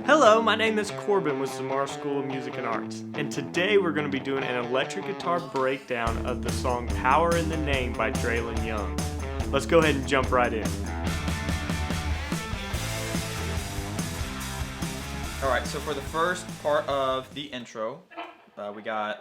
Hello, my name is Corbin with Samara School of Music and Arts, and today we're going to be doing an electric guitar breakdown of the song Power in the Name by Draylin Young. Let's go ahead and jump right in. Alright, so for the first part of the intro, we got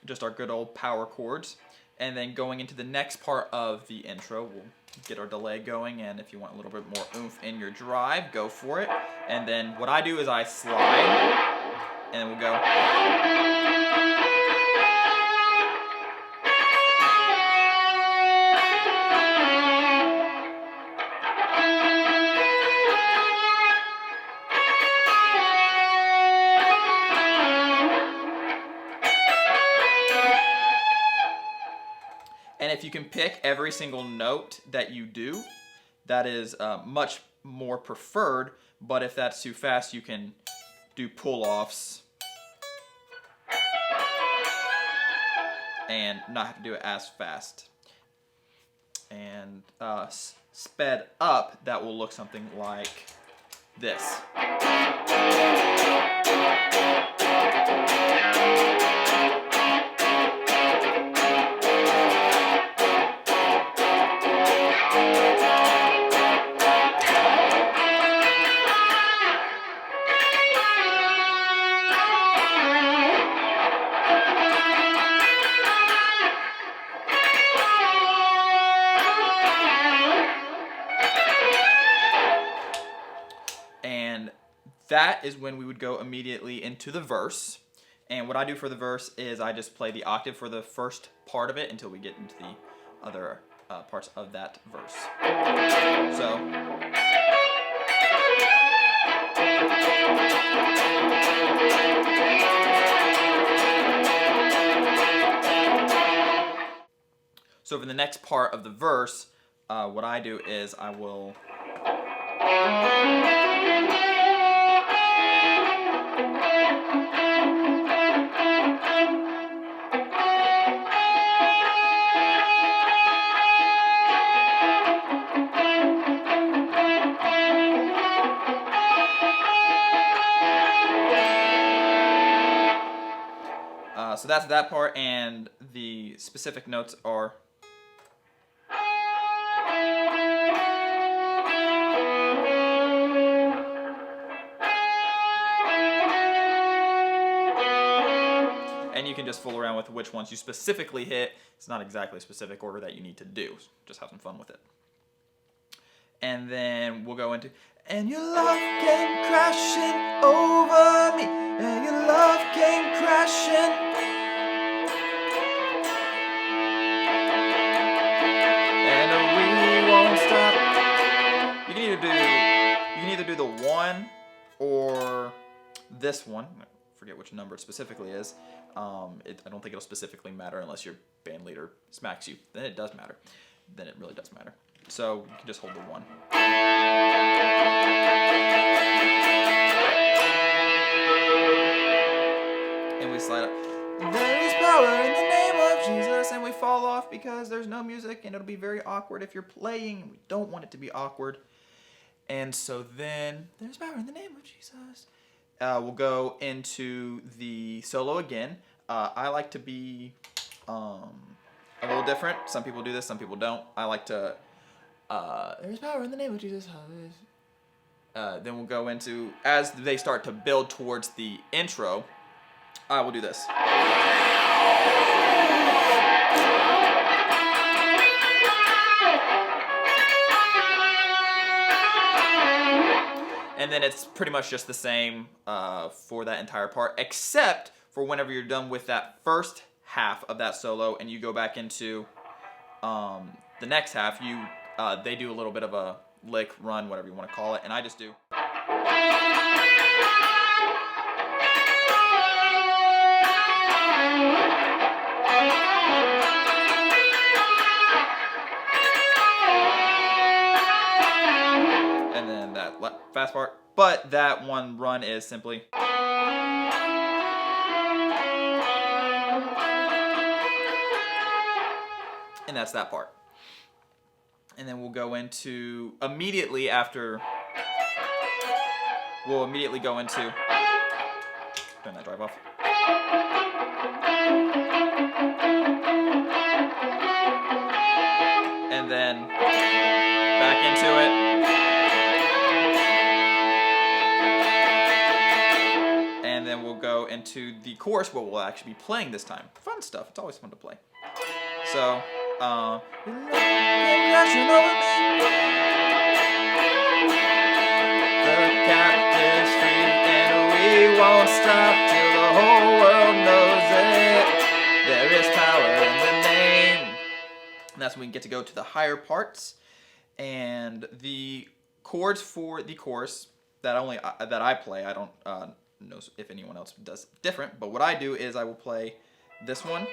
just our good old power chords. And then going into the next part of the intro, we'll get our delay going, and if you want a little bit more oomph in your drive, go for it. And then what I do is I slide, and we'll go. And if you can pick every single note that you do, that is much more preferred. But if that's too fast, you can do pull-offs and not have to do it as fast. And sped up, that will look something like this. And that is when we would go immediately into the verse. And what I do for the verse is I just play the octave for the first part of it until we get into the other parts of that verse. So for the next part of the verse, what I do is I will so that's that part, and the specific notes are and you can just fool around with which ones you specifically hit. It's not exactly a specific order that you need to do. Just have some fun with it. And then we'll go into, and your love came crashing over me, and your love came crashing. And we won't stop. You can either do the one or this one. I forget which number it specifically is. I don't think it'll specifically matter unless your band leader smacks you. Then it does matter. Then it really does matter. So you can just hold the one. And we slide up. There is power in the name of Jesus, and we fall off because there's no music, and it'll be very awkward if you're playing, and we don't want it to be awkward. And so then, there's power in the name of Jesus. We'll go into the solo again. I like to be a little different. Some people do this, some people don't. I like to, there's power in the name of Jesus. Then we'll go into, as they start to build towards the intro, I will do this. And then it's pretty much just the same for that entire part, except for whenever you're done with that first half of that solo and you go back into the next half, they do a little bit of a lick, run, whatever you want to call it, and I just do. fast part, but that one run is simply. And that's that part. And then we'll go into immediately after. We'll immediately go into. Turn that drive off. And then back into it. And then we'll go into the chorus where we'll actually be playing this time. Fun stuff. It's always fun to play. So, compassion over me. The captive's free, and we won't stop till the whole world knows it. There is power in the name. And that's when we get to go to the higher parts. And the chords for the chorus that I play, I don't know if anyone else does different, but what I do is I will play this one.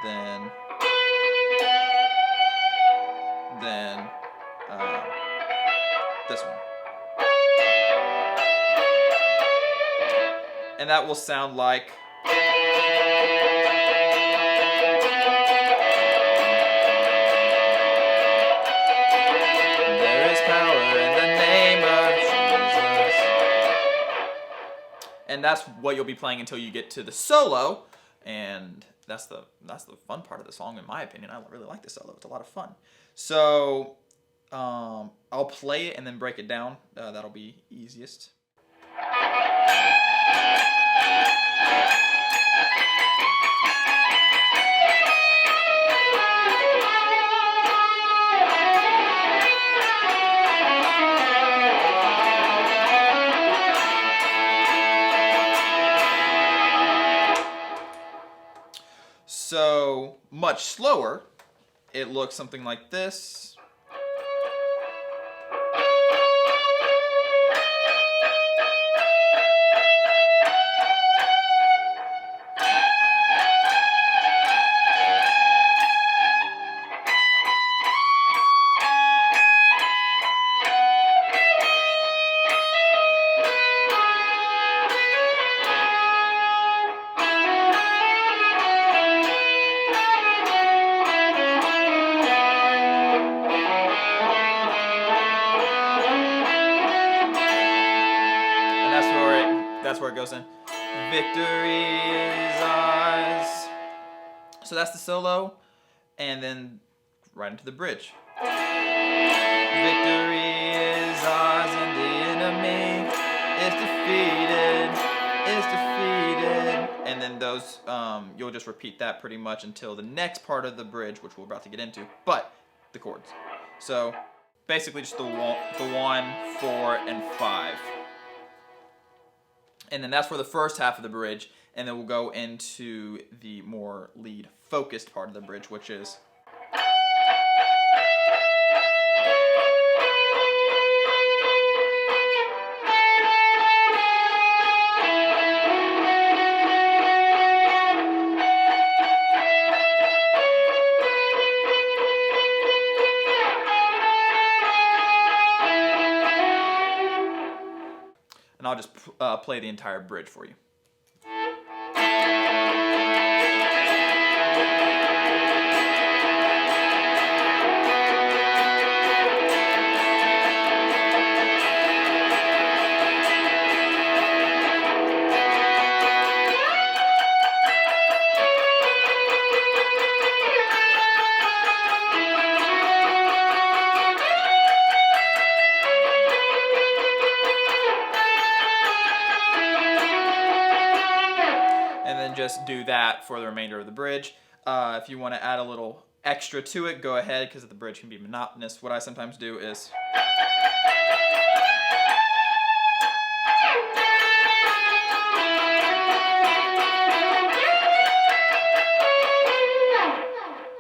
Then this one. And that will sound like there is power in the name of Jesus. And that's what you'll be playing until you get to the solo, and that's the fun part of the song, in my opinion. I really like the solo. It's a lot of fun. So I'll play it and then break it down. That'll be easiest. So much slower, it looks something like this. That's where it goes in. Victory is ours. So that's the solo, and then right into the bridge. Victory is ours, and the enemy is defeated. And then those, you'll just repeat that pretty much until the next part of the bridge, which we're about to get into, but the chords. So basically just the 1, 4, and 5. And then that's for the first half of the bridge, and then we'll go into the more lead-focused part of the bridge, which is... And I'll just play the entire bridge for you. Just do that for the remainder of the bridge. If you want to add a little extra to it, go ahead, because the bridge can be monotonous. What I sometimes do is...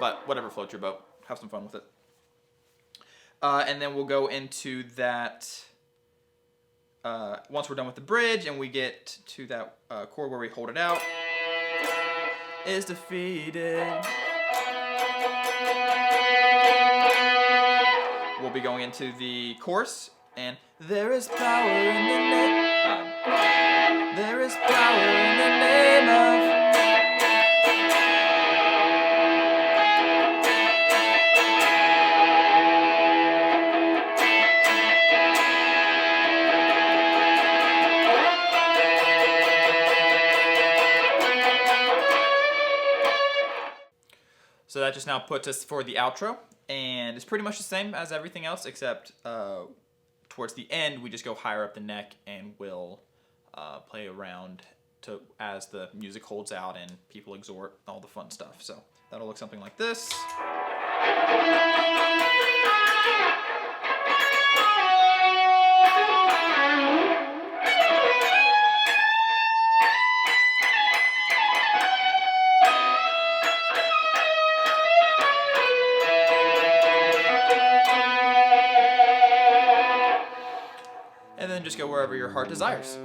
But whatever floats your boat. Have some fun with it. And then we'll go into that... once we're done with the bridge and we get to that chord where we hold it out, is defeated. We'll be going into the chorus, and there is power in the name. There is power in the name of that just now puts us for the outro, and it's pretty much the same as everything else, except towards the end we just go higher up the neck and we'll play around as the music holds out and people exhort, all the fun stuff. So that'll look something like this. And then just go wherever your heart desires.